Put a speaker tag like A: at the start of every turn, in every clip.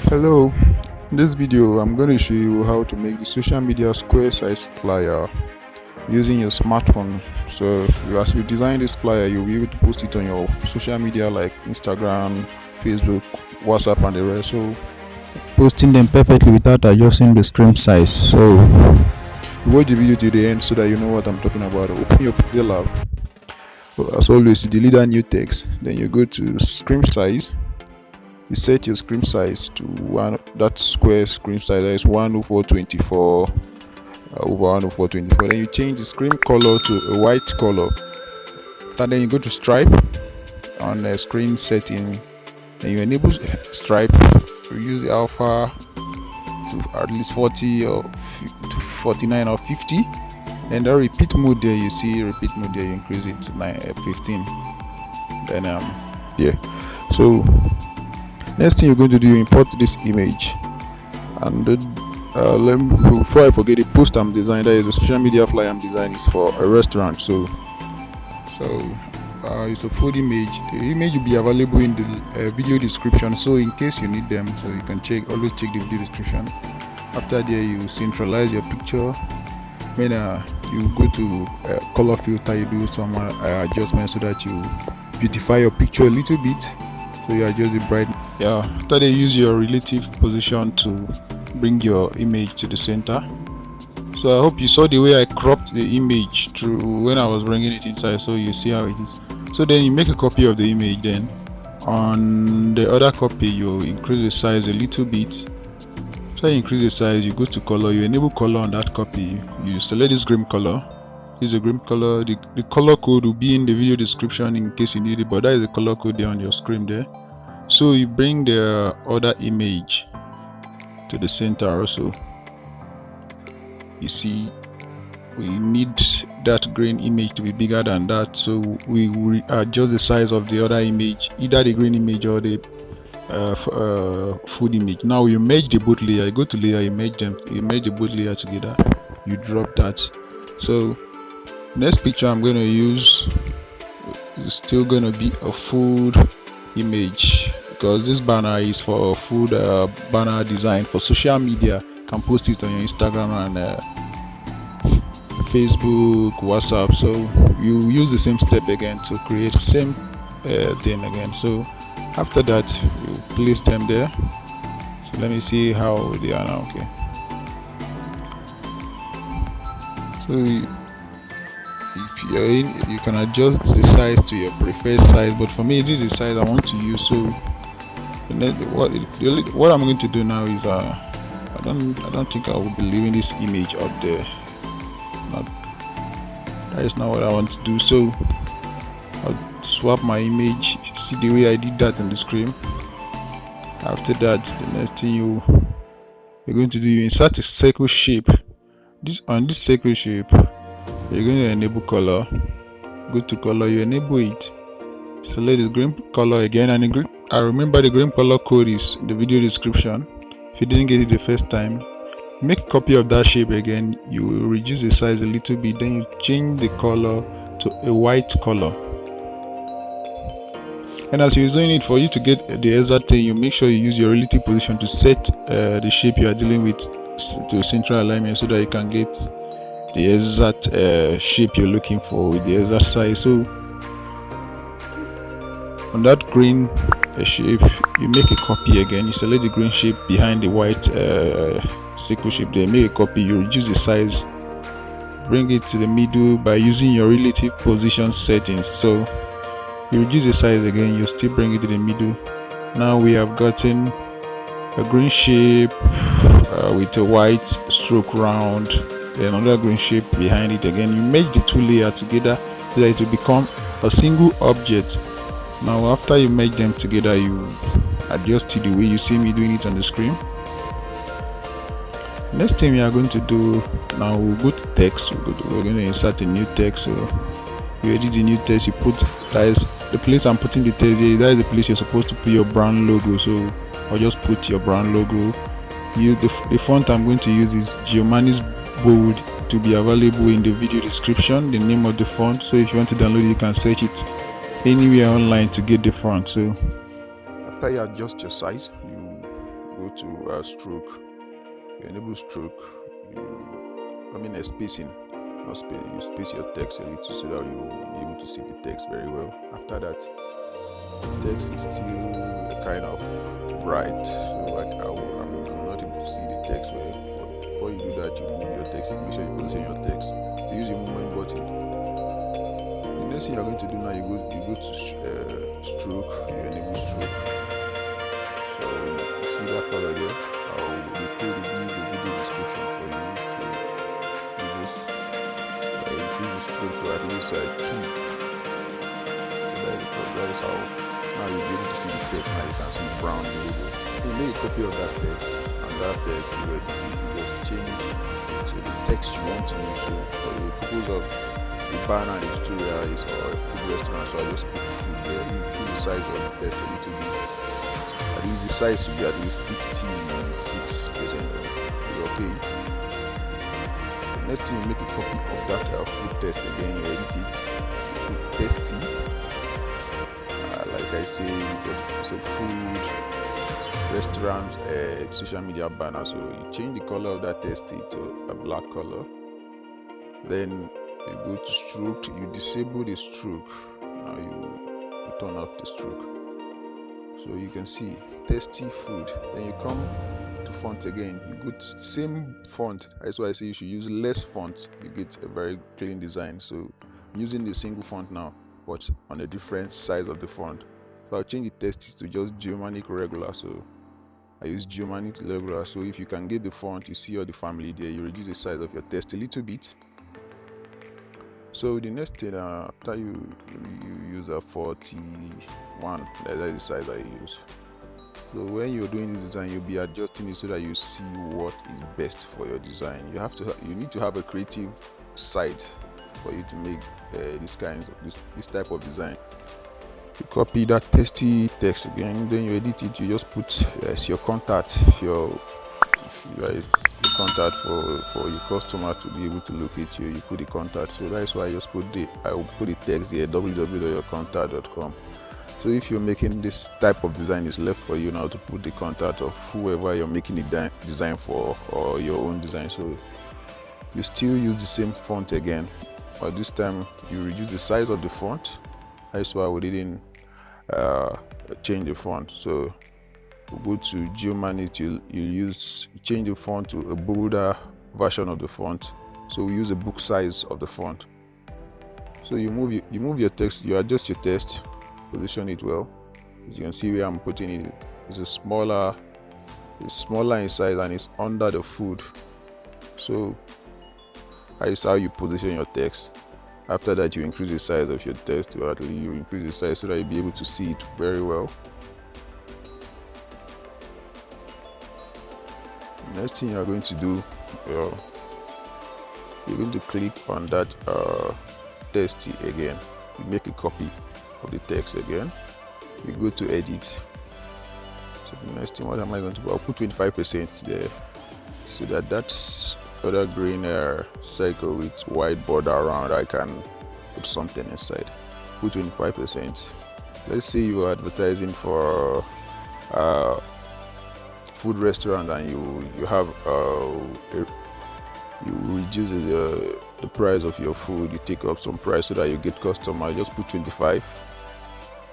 A: Hello, in this video I'm going to show you how to make the social media square size flyer using your smartphone. So as you design this flyer, you'll be able to post it on your social media like Instagram, Facebook, WhatsApp and the rest. So posting them perfectly without adjusting the screen size. So watch the video to the end so that you know what I'm talking about. Open your PixelLab. As always, delete that new text. Then you go to screen size. You set your screen size to that square screen size, that is 10424 over 10424. Then you change the screen color to a white color, and then you go to stripe on the screen setting, and you enable stripe. Use the alpha to at least 40 or to 49 or 50, and the repeat mode there, you see repeat mode there, you increase it to 15. Then so next thing you're going to do, you import this image, and before I forget, the post I'm designing, that is a social media flyer I'm designing, is for a restaurant. So it's a food image. The image will be available in the video description, so in case you need them, so you can always check the video description. After there, you centralize your picture. When you go to color filter, you do some adjustments so that you beautify your picture a little bit. So you adjust the brightness. After they use your relative position to bring your image to the center. So I hope you saw the way I cropped the image through when I was bringing it inside, so you see how it is. So then you make a copy of the image. Then on the other copy, you increase the size a little bit. So you increase the size, you go to color, you enable color on that copy. You select this green color. This is a green color. The color code will be in the video description in case you need it, but that is the color code there on your screen there. So you bring the other image to the center also. You see, we need that green image to be bigger than that, so we will adjust the size of the other image, either the green image or the food image. Now you merge the both layer. You go to layer, you merge them, you merge the both layer together, you drop that. So next picture I'm going to use is still going to be a food image, because this banner is for food banner design for social media. You can post it on your Instagram and Facebook, WhatsApp. So you use the same step again to create the same thing again. So after that, you place them there. So let me see how they are now. Okay, so if you're in, you can adjust the size to your preferred size, but for me this is the size I want to use. So what I'm going to do now is I don't think I will be leaving this image up there. That is not what I want to do. So I'll swap my image. See the way I did that on the screen. After that, the next thing you're going to do, you insert a circle shape. On this circle shape, you're going to enable color. Go to color, you enable it. Select the green color again, and I remember the green color code is in the video description. If you didn't get it the first time, make a copy of that shape again. You will reduce the size a little bit, then you change the color to a white color. And as you're doing it, for you to get the exact thing, you make sure you use your relative position to set the shape you are dealing with to central alignment, so that you can get the exact shape you're looking for with the exact size. So on that green shape, you make a copy again. You select the green shape behind the white circle shape there, make a copy, you reduce the size, bring it to the middle by using your relative position settings. So you reduce the size again, you still bring it to the middle. Now we have gotten a green shape with a white stroke round, then another green shape behind it again. You merge the two layers together so that it will become a single object. Now after you merge them together, you adjust it the way you see me doing it on the screen. Next thing we are going to do, now we'll go to text. We're going to insert a new text. So you edit the new text, you put, that is the place I'm putting the text here, that is the place you're supposed to put your brand logo. So I'll just put your brand logo. The font I'm going to use is Giovanni's Bold, to be available in the video description, the name of the font. So if you want to download it, you can search it anywhere online to get the font. So after you adjust your size, you go to stroke. You enable stroke. Spacing. Not space. You space your text a little so that you'll be able to see the text very well. After that, the text is still kind of bright, so I'm not able to see the text well. But before you do that, you move your text. Make sure you position your text. You use your movement button. The next thing you're going to do now, you go to stroke. You enable stroke. So you see that color there. The code will be the video description for you. So you just increase the stroke to at least 2. So that is how now you'll be able to see the text. Now you can see brown logo. You make a copy of that text, and that text you edit it. You just change to the text you want to use. So for the purpose of the banner and tutorial is or a food restaurant, so I just put food there. You increase the size of the text a little bit. At least the size should be at least 56%. You okay it. The next thing, you make a copy of that food text again. You edit it. You put tasty. Like I say, it's a food restaurant social media banner. So you change the color of that tasty to a black color. Then you go to stroke. You disable the stroke. Now you turn off the stroke. So you can see tasty food. Then you come to font again. You go to same font. That's why I say you should use less font. You get a very clean design. So I'm using the single font now, but on a different size of the font. So I'll change the text to just Germanic regular. So I use Germanic regular. So if you can get the font, you see all the family there. You reduce the size of your text a little bit. So the next thing, after you use a 41, that's the size I use. So when you're doing this design, you'll be adjusting it so that you see what is best for your design. You need to have a creative side for you to make this type of design. You copy that tasty text again, then you edit it. You just put your contact. If there is a contact for your customer to be able to locate you, you put the contact. So that's why I just put the text here, www.yourcontact.com. So if you're making this type of design, it's left for you now to put the contact of whoever you're making the design for or your own design. So you still use the same font again, but this time you reduce the size of the font. That's why we didn't change the font. So we'll go to Germanic. You change the font to a bolder version of the font. So we use the book size of the font. So you move your text. You adjust your text, position it well. As you can see where I'm putting it, it's smaller in size and it's under the food. So that is how you position your text. After that, you increase the size of your text, or at least you increase the size so that you'll be able to see it very well. Next thing you're going to do, you're going to click on that text again. You make a copy of the text again. You go to edit. So the next thing, what am I going to do? I'll put 25% there, so that's other green circle with white border around. I can put something inside. Put 25%. Let's say you are advertising for food restaurant and you have you reduce the price of your food. You take up some price so that you get customer. Just put 25.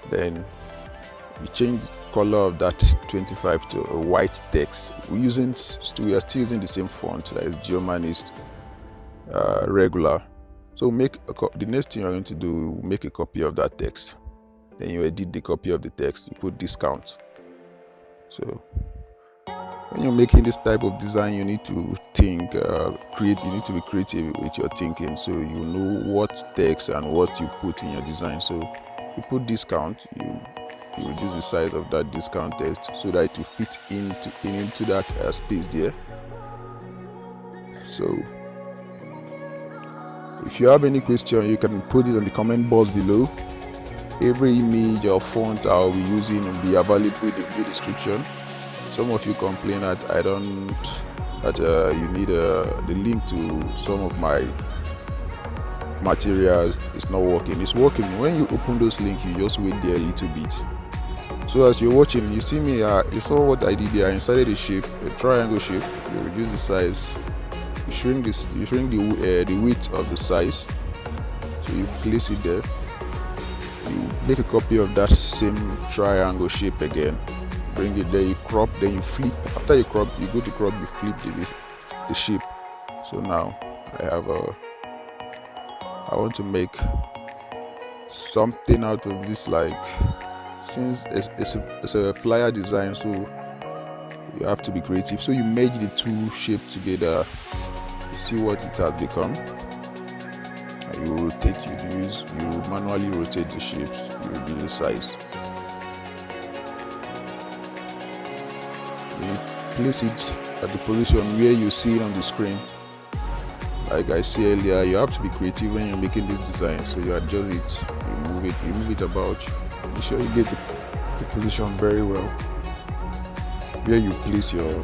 A: Then you change the color of that 25 to a white text. We are still using the same font, that is Germanic regular. So the next thing you're going to do, make a copy of that text. Then you edit the copy of the text. You put discount. So when you're making this type of design, you need to think, you need to be creative with your thinking, so you know what text and what you put in your design. So you put discount. You reduce the size of that discount text so that it will fit into that space there. So if you have any question, you can put it in the comment box below. Every image or font I'll be using will be available in the video description. Some of you complain that you need the link to some of my materials. It's not working. It's working. When you open those links, you just wait there a little bit. So as you're watching, you see me, you saw what I did here. I inserted a shape, a triangle shape. You reduce the size, you shrink the width of the size, so you place it there. You make a copy of that same triangle shape again, bring it there, you crop, then you flip. After you crop, you go to crop, you flip the shape. So now I want to make something out of this, like, since it's a flyer design, so you have to be creative. So you merge the two shapes together, you see what it has become, and you rotate, you manually rotate the shapes, you reduce the size, you place it at the position where you see it on the screen. Like I said earlier, you have to be creative when you're making this design, so you adjust it, you move it about. Make sure you get the position very well where you place your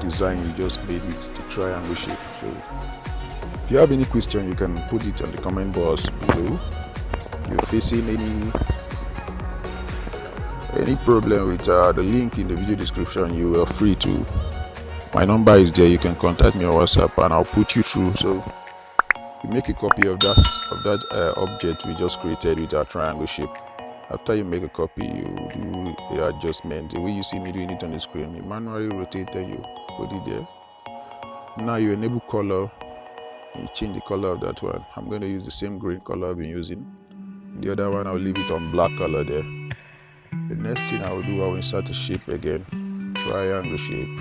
A: design you just made with the triangle shape. So if you have any question, you can put it on the comment box below. If you're facing any problem with the link in the video description, you are free to. My number is there, you can contact me on WhatsApp and I'll put you through. So you make a copy of that object we just created with our triangle shape. After you make a copy, you do the adjustment the way you see me doing it on the screen. You manually rotate, then you put it there. Now you enable color and you change the color of that one. I'm going to use the same green color I've been using. The other one, I'll leave it on black color there. The next thing I will do, I will insert a shape again, triangle shape,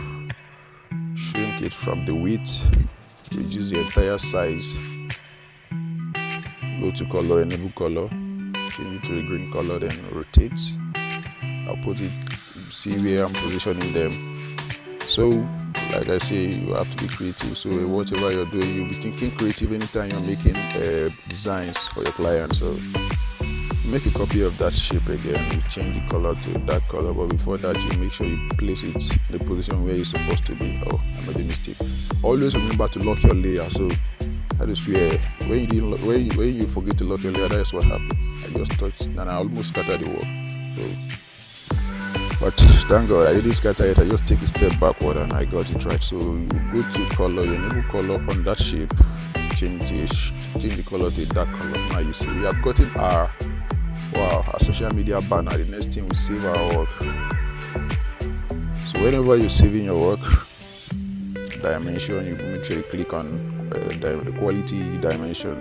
A: shrink it from the width, reduce the entire size, go to color, enable color, change it to a green color, then rotate. I'll put it, see where I'm positioning them. So like I say, you have to be creative. So whatever you're doing, you'll be thinking creative anytime you're making designs for your client. So make a copy of that shape again, you change the color to that color, but before that you make sure you place it in the position where it's supposed to be. Oh, I made a mistake. Always remember to lock your layer. So that is where when you forget to lock your layer, that's what happened. I just touched and I almost scattered the wall. So, but thank God I didn't scatter it. I just take a step backward and I got it right. So you go to color, you enable color on that shape, change the color to a dark color. Now you see we have gotten our social media banner. The next thing we save our work. So whenever you're saving your work, dimension, you make sure you click on quality dimension.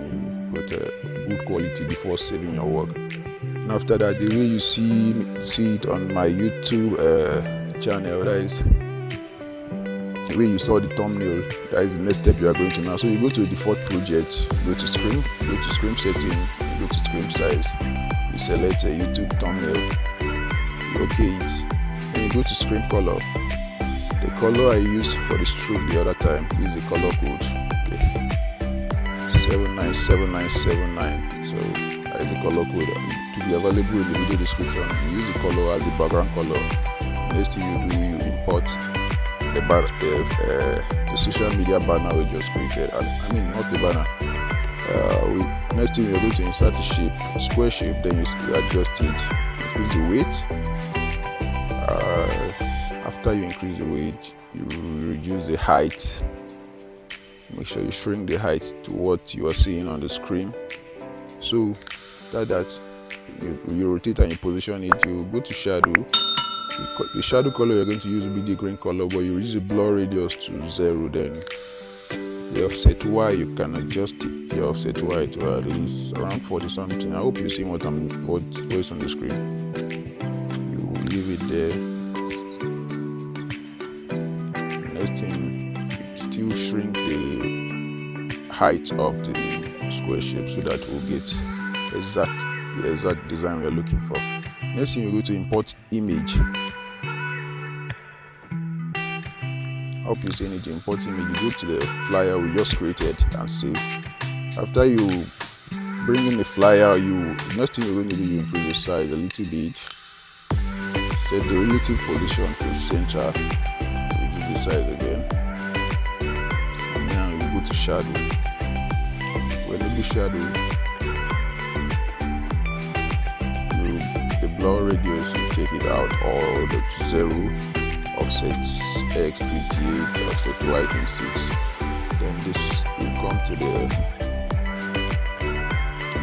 A: You put good quality before saving your work. And after that, the way you see it on my YouTube channel, that is the way you saw the thumbnail, that is the next step you are going to now. So you go to the default project, go to screen setting, you go to screen size, you select a YouTube thumbnail, you OK it, then you go to screen color. The color I used for the stroke the other time is the color code 797979. So that is the color code to be available in the video description. You use the color as the background color. Next thing you do, you import the social media banner we just created. I mean, not the banner. Next thing you're going to insert a shape, square shape, then you adjust it, increase the weight. After you increase the weight, you reduce the height. Make sure you shrink the height to what you are seeing on the screen. So after that, you rotate and you position it. You go to shadow. The shadow color you're going to use will be the green color, but you reduce the blur radius to 0. Then the offset Y, you can adjust the offset Y to at least around 40 something. I hope you see what is on the screen. You leave it there. Next thing, still shrink the height of the square shape so that we'll get the exact design we're looking for. Next thing, you go to import image. Hope you see anything. Import image, you go to the flyer we just created and save. After you bring in the flyer, next thing you're going to do, you increase the size a little bit, set the relative position to center, reduce the size again, and now you go to shadow. When you do shadow, the blur radius, you take it out all the to 0, offset x28, offset y26. Then this, you come to the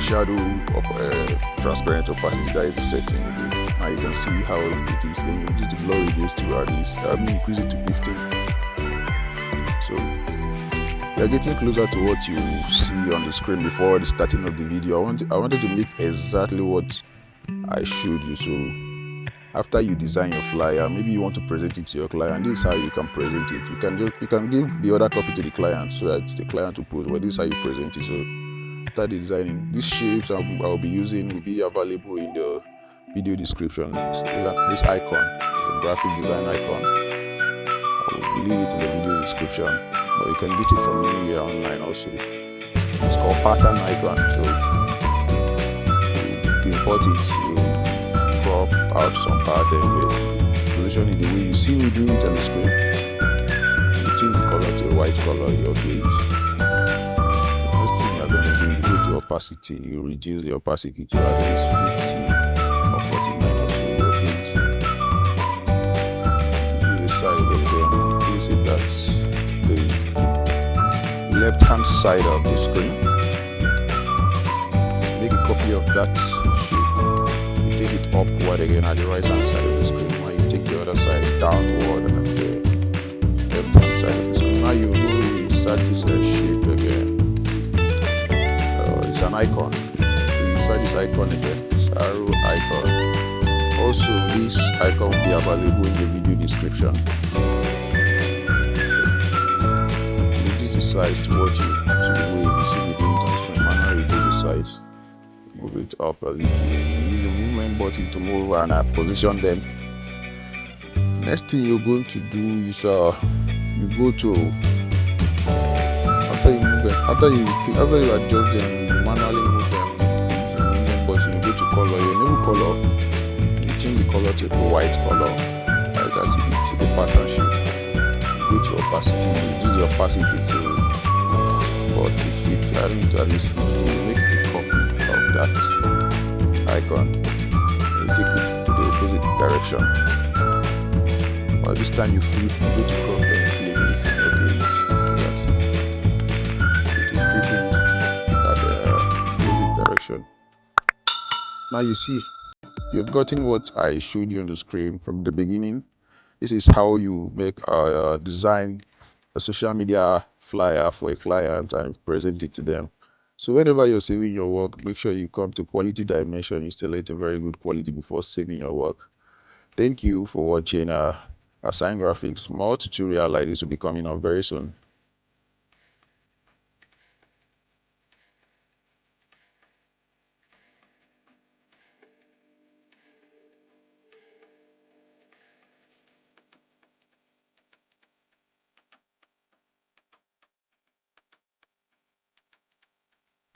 A: shadow of transparent opacity. That is the setting. Now you can see how it is. Then you reduce the blur radius to at least increase it to 15. So you're getting closer to what you see on the screen before the starting of the video. I wanted to make exactly what I showed you. So after you design your flyer, maybe you want to present it to your client. This is how you can present it. You can give the other copy to the client so that the client will post. But this is how you present it. So after the designing, these shapes I'll be using will be available in the video description. This icon, the graphic design icon, I will leave it in the video description, but you can get it from anywhere online also. It's called pattern icon. So you import it, you crop out some part, then you position it the way you see me doing it on the screen. You change the color to a white color, you update. The next thing you're going to do, you go to opacity, you reduce the opacity to at least 50 or 49 or so, you update. You do the side of them, place it at the left hand side of the screen. Make a copy of that shape. You take it upward again at the right hand side of the screen. Now you take the other side downward at the left hand side of the screen. Now you go insert this shape again. It's an icon. So you insert this icon again. This arrow icon. Also, this icon will be available in the video description. Reduce the size to what to the way you see me doing it on the screen. Manually reduce the size. Move it up a little. Use the movement button to move and position them. Next thing you're going to do is you go to after you adjust them, you manually move them. Use the movement button. You go to color. You enable color. You change the color to a white color, like as you see the pattern shape. Go to opacity. Reduce the opacity to 40, 50. I need to at least 50. You make a copy of that icon. You take it to the opposite direction. But this time you flip, you go to crop and flip it. Okay, so that it will fit in at the opposite direction. Now you see, you've gotten what I showed you on the screen from the beginning. This is how you make a design a social media flyer for a client and present it to them. So whenever you're saving your work, make sure you come to quality dimension, install a very good quality before saving your work. Thank you for watching AssignedGraphics. More tutorial like this will be coming up very soon.